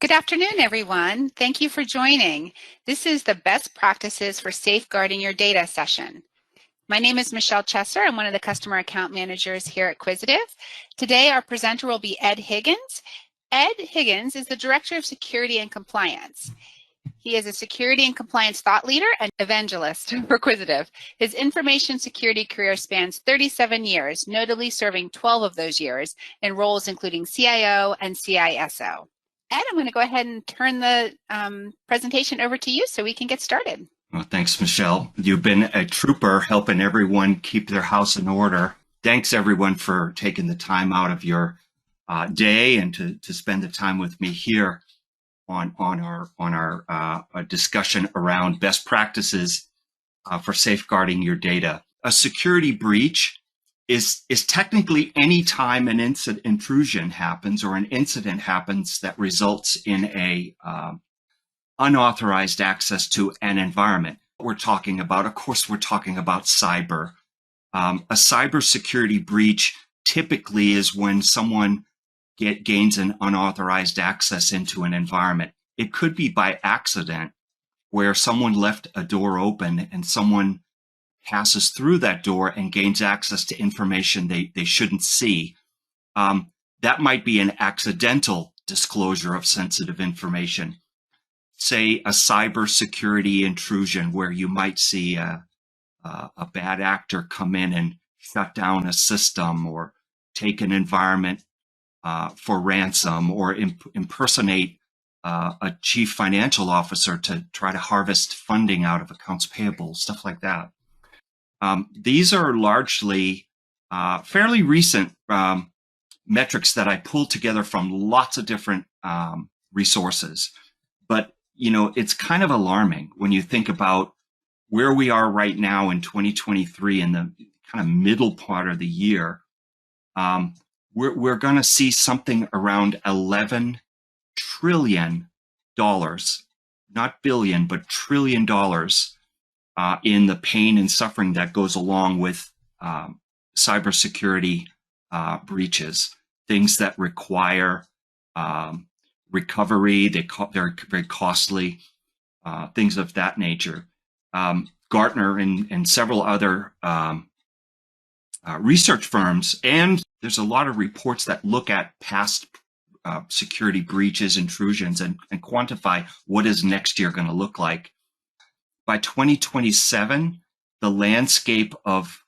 Good afternoon, everyone. Thank you for joining. This is the Best Practices for Safeguarding Your Data session. My name is Michelle Chesser. I'm one of the Customer Account Managers here at Quisitive. Today, our presenter will be Ed Higgins. Ed Higgins is the Director of Security and Compliance. He is a security and compliance thought leader and evangelist for Quisitive. His information security career spans 37 years, notably serving 12 of those years in roles including CIO and CISO. Ed, I'm going to go ahead and turn the presentation over to you so we can get started. Well, thanks, Michelle. You've been a trooper helping everyone keep their house in order. Thanks, everyone, for taking the time out of your day and to spend the time with me here on our discussion around best practices for safeguarding your data. A security breach is technically any time an intrusion happens or an incident happens that results in a unauthorized access to an environment. We're talking about, of course, we're talking about cyber. A cybersecurity breach typically is when someone gains an unauthorized access into an environment. It could be by accident, where someone left a door open and someone passes through that door and gains access to information they shouldn't see. That might be an accidental disclosure of sensitive information. Say a cybersecurity intrusion where you might see a bad actor come in and shut down a system or take an environment for ransom or impersonate a chief financial officer to try to harvest funding out of accounts payable, stuff like that. These are largely fairly recent metrics that I pulled together from lots of different resources. But, you know, it's kind of alarming when you think about where we are right now in 2023 in the kind of middle part of the year. We're going to see something around $11 trillion, not billion, but $1 trillion in the pain and suffering that goes along with cybersecurity breaches, things that require recovery. They're very costly, things of that nature. Gartner and several other research firms, and there's a lot of reports that look at past security breaches, intrusions, and quantify what is next year going to look like. By 2027, the landscape of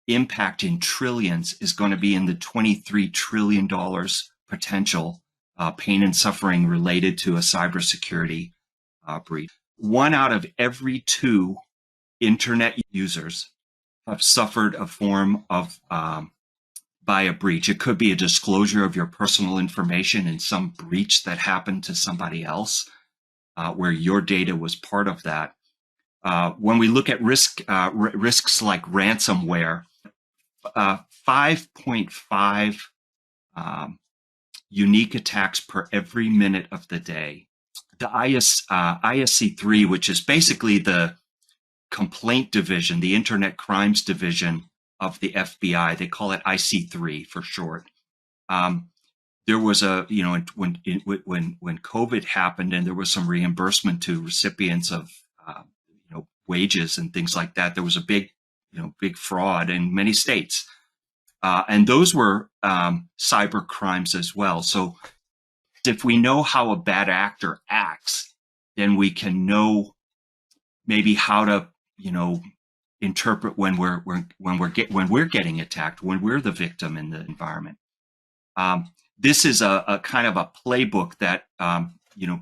impact in trillions is going to be in the $23 trillion potential pain and suffering related to a cybersecurity breach. 1 out of every 2 internet users have suffered a form of by a breach. It could be a disclosure of your personal information in some breach that happened to somebody else, where your data was part of that. When we look at risks like ransomware, 5.5 unique attacks per every minute of the day. The ISC3, which is basically the complaint division, the Internet Crimes Division of the FBI, they call it IC3 for short. There was when COVID happened and there was some reimbursement to recipients of wages and things like that, there was a big fraud in many states, and those were cyber crimes as well. So if we know how a bad actor acts, then we can know maybe how to interpret when we're getting attacked, when we're the victim in the environment. This is a kind of a playbook that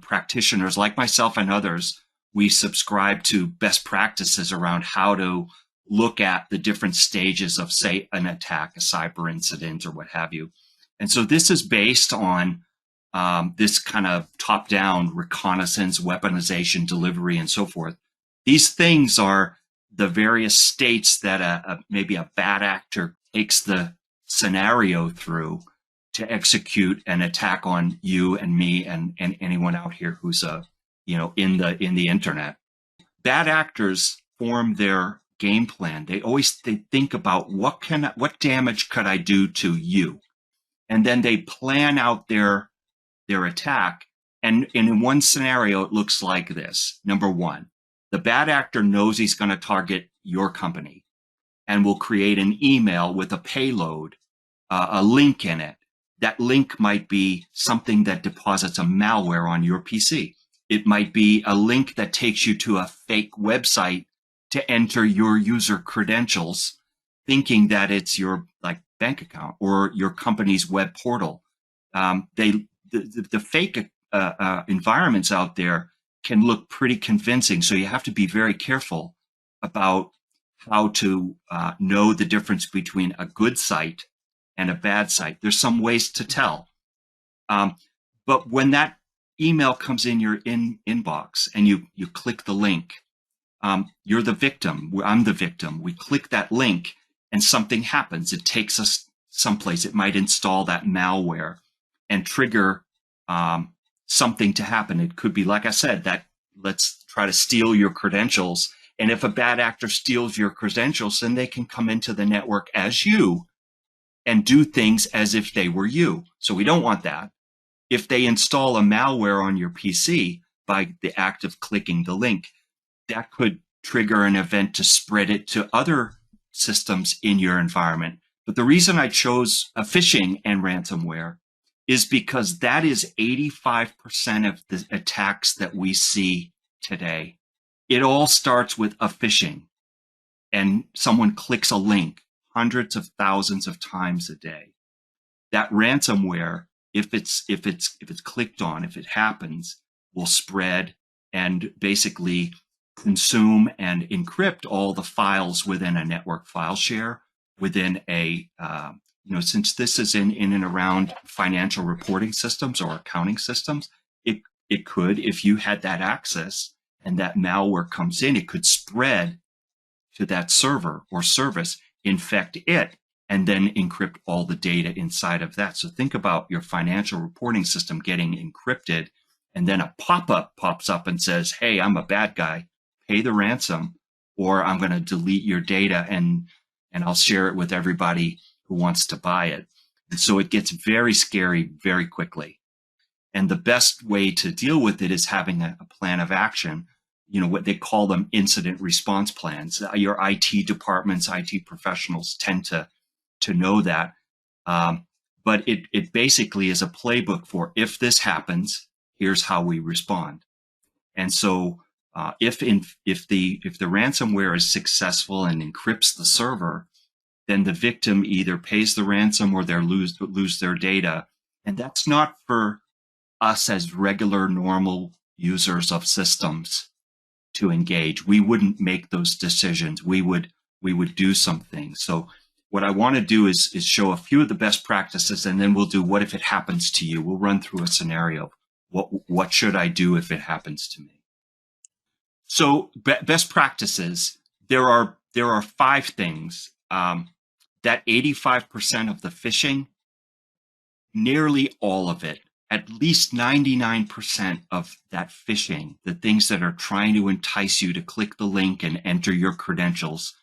practitioners like myself and others, we subscribe to best practices around how to look at the different stages of, say, an attack, a cyber incident, or what have you. And so this is based on this kind of top-down reconnaissance, weaponization, delivery, and so forth. These things are the various states that maybe a bad actor takes the scenario through to execute an attack on you and me and anyone out here who's in the internet. Bad actors form their game plan. They think about what damage could I do to you, and then they plan out their attack And in one scenario, it looks like this. Number one, the bad actor knows he's going to target your company and will create an email with a payload, a link in it. That link might be something that deposits a malware on your PC. It might be a link that takes you to a fake website to enter your user credentials, thinking that it's your like bank account or your company's web portal. The fake environments out there can look pretty convincing, so you have to be very careful about how to know the difference between a good site and a bad site. There's some ways to tell. But when that email comes in your inbox and you click the link, you're the victim. I'm the victim. We click that link and something happens. It takes us someplace. It might install that malware and trigger something to happen. It could be, like I said, that let's try to steal your credentials. And if a bad actor steals your credentials, then they can come into the network as you and do things as if they were you. So we don't want that. If they install a malware on your PC by the act of clicking the link, that could trigger an event to spread it to other systems in your environment. But the reason I chose phishing and ransomware is because that is 85% of the attacks that we see today. It all starts with a phishing, and someone clicks a link hundreds of thousands of times a day. That ransomware, if it's clicked on, if it happens, will spread and basically consume and encrypt all the files within a network file share, within a since this is in and around financial reporting systems or accounting systems, it could, if you had that access and that malware comes in, it could spread to that server or service, infect it, and then encrypt all the data inside of that. So think about your financial reporting system getting encrypted, and then a pop-up pops up and says, hey, I'm a bad guy, pay the ransom, or I'm going to delete your data and I'll share it with everybody who wants to buy it. And so it gets very scary very quickly. And the best way to deal with it is having a plan of action, what they call them incident response plans. Your IT departments, IT professionals tend to know that. But it basically is a playbook for, if this happens, here's how we respond. And so if the ransomware is successful and encrypts the server, then the victim either pays the ransom or they lose their data. And that's not for us as regular, normal users of systems to engage. We wouldn't make those decisions. We would do some things. So what I want to do is show a few of the best practices, and then we'll do what if it happens to you. We'll run through a scenario. What should I do if it happens to me? So best practices, there are 5 things. That 85% of the phishing, nearly all of it, at least 99% of that phishing, the things that are trying to entice you to click the link and enter your credentials,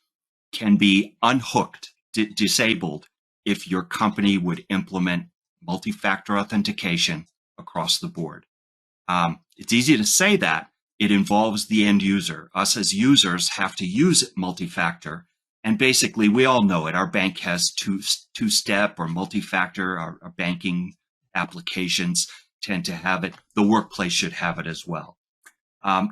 can be unhooked, disabled, if your company would implement multi-factor authentication across the board. It's easy to say that. It involves the end user. Us as users have to use multi-factor. And basically, we all know it. Our bank has two-step or multi-factor. Our banking applications tend to have it. The workplace should have it as well.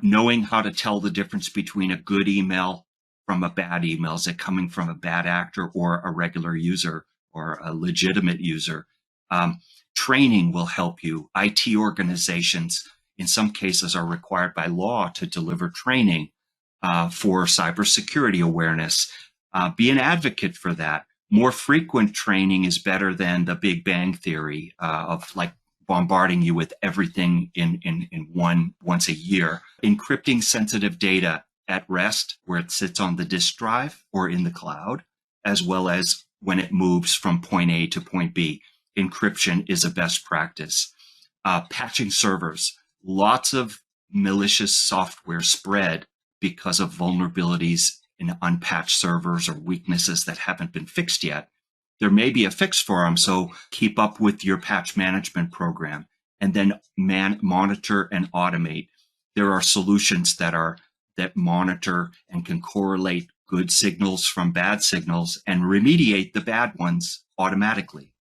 Knowing how to tell the difference between a good email from a bad email, is it coming from a bad actor or a regular user or a legitimate user? Training will help you. IT organizations, in some cases, are required by law to deliver training for cybersecurity awareness. Be an advocate for that. More frequent training is better than the Big Bang Theory of like bombarding you with everything in once a year. Encrypting sensitive data at rest, where it sits on the disk drive or in the cloud, as well as when it moves from point A to point B. Encryption is a best practice. Patching servers. Lots of malicious software spread because of vulnerabilities in unpatched servers or weaknesses that haven't been fixed yet. There may be a fix for them, so keep up with your patch management program. and then monitor and automate. There are solutions that monitor and can correlate good signals from bad signals and remediate the bad ones automatically.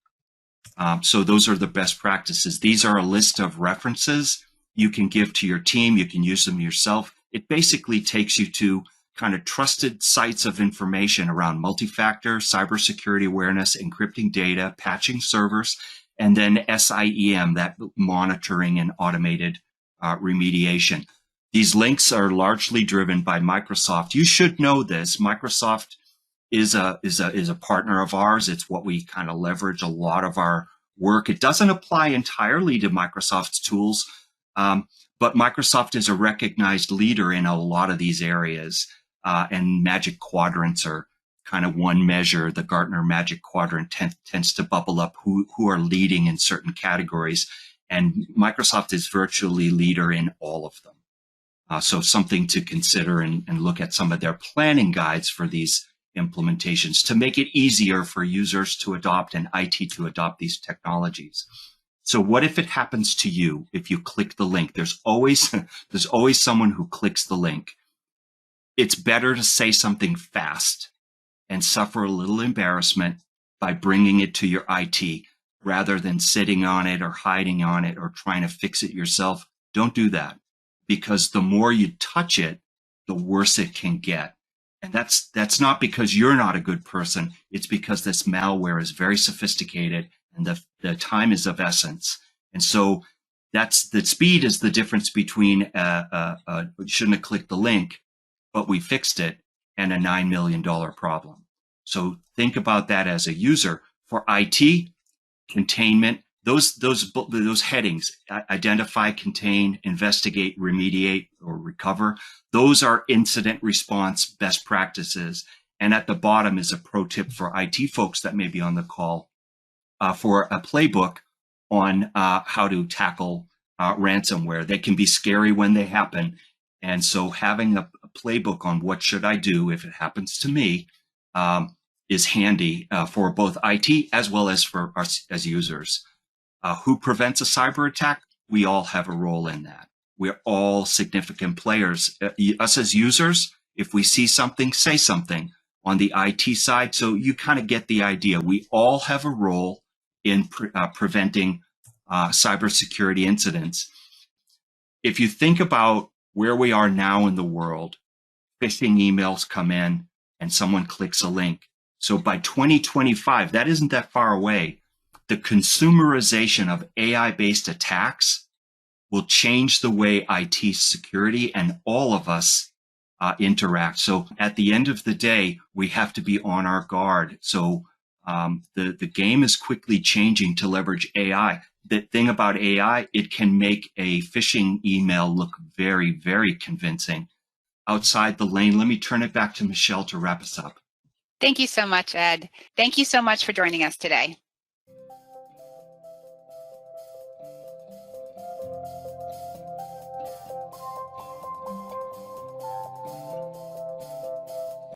So those are the best practices. These are a list of references you can give to your team. You can use them yourself. It basically takes you to kind of trusted sites of information around multi-factor, cybersecurity awareness, encrypting data, patching servers, and then SIEM, that monitoring and automated remediation. These links are largely driven by Microsoft. You should know this. Microsoft is a partner of ours. It's what we kind of leverage a lot of our work. It doesn't apply entirely to Microsoft's tools, but Microsoft is a recognized leader in a lot of these areas. And Magic Quadrants are kind of one measure. The Gartner Magic Quadrant tends to bubble up who are leading in certain categories. And Microsoft is virtually leader in all of them. So something to consider and look at some of their planning guides for these implementations to make it easier for users to adopt and IT to adopt these technologies. So what if it happens to you if you click the link? There's always someone who clicks the link. It's better to say something fast and suffer a little embarrassment by bringing it to your IT rather than sitting on it or hiding on it or trying to fix it yourself. Don't do that, because the more you touch it, the worse it can get. And that's not because you're not a good person. It's because this malware is very sophisticated and the time is of essence. And so that's the speed is the difference between shouldn't have clicked the link, but we fixed it, and a $9 million problem. So think about that as a user. For IT, containment, those headings, identify, contain, investigate, remediate, or recover, those are incident response best practices. And at the bottom is a pro tip for IT folks that may be on the call for a playbook on how to tackle ransomware. They can be scary when they happen. And so having a playbook on what should I do if it happens to me is handy for both IT as well as for us as users. Who prevents a cyber attack? We all have a role in that. We're all significant players. Us as users, if we see something, say something on the IT side. So you kind of get the idea. We all have a role in preventing cybersecurity incidents. If you think about where we are now in the world, phishing emails come in and someone clicks a link. So by 2025, that isn't that far away, the consumerization of AI-based attacks will change the way IT security and all of us interact. So at the end of the day, we have to be on our guard. So the game is quickly changing to leverage AI. The thing about AI, it can make a phishing email look very, very convincing. Outside the lane, let me turn it back to Michelle to wrap us up. Thank you so much, Ed. Thank you so much for joining us today.